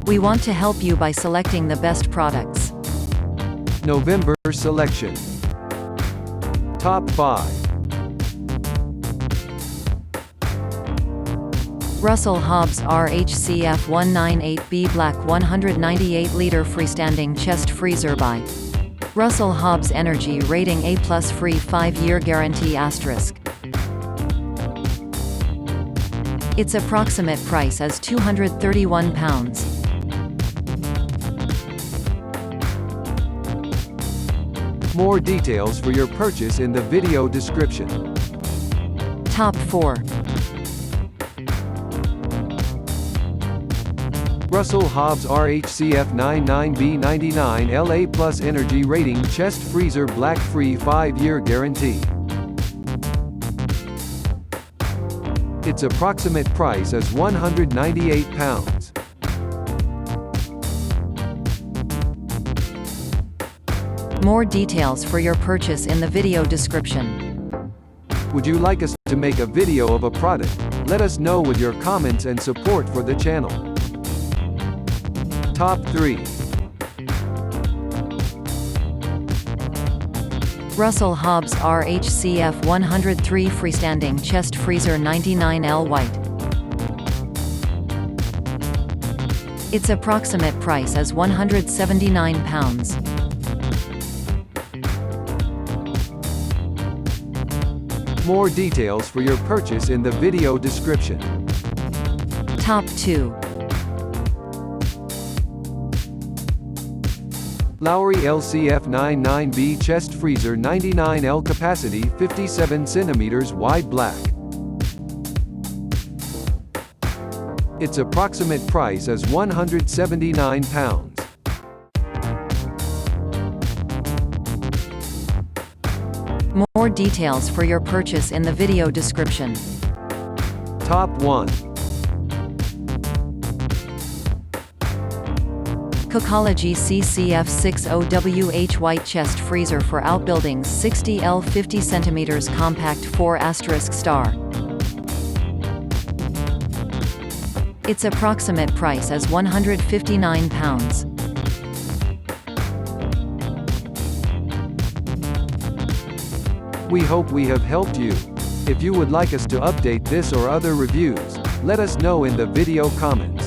We want to help you by selecting the best products. November selection. Top 5. Russell Hobbs RHCF198B Black 198-liter Freestanding Chest Freezer by Russell Hobbs. Energy rating A+, free 5-year guarantee *. Its approximate price is £231. More details for your purchase in the video description. Top 4. Russell Hobbs RHCF99B 99 LA Plus Energy Rating Chest Freezer Black Free 5-year Guarantee. Its approximate price is £198. More details for your purchase in the video description. Would you like us to make a video of a product? Let us know with your comments and support for the channel. Top 3. Russell Hobbs RHCF103 Freestanding Chest Freezer 99L White. Its approximate price is £179. More details for your purchase in the video description. Top 2. Lowry LCF99B Chest Freezer 99L Capacity 57 cm Wide Black. Its approximate price is £179. More details for your purchase in the video description. Top 1. Cookology CCF60WH White Chest Freezer for Outbuildings 60L 50 cm Compact 4***. Its approximate price is £159. We hope we have helped you. If you would like us to update this or other reviews, let us know in the video comments.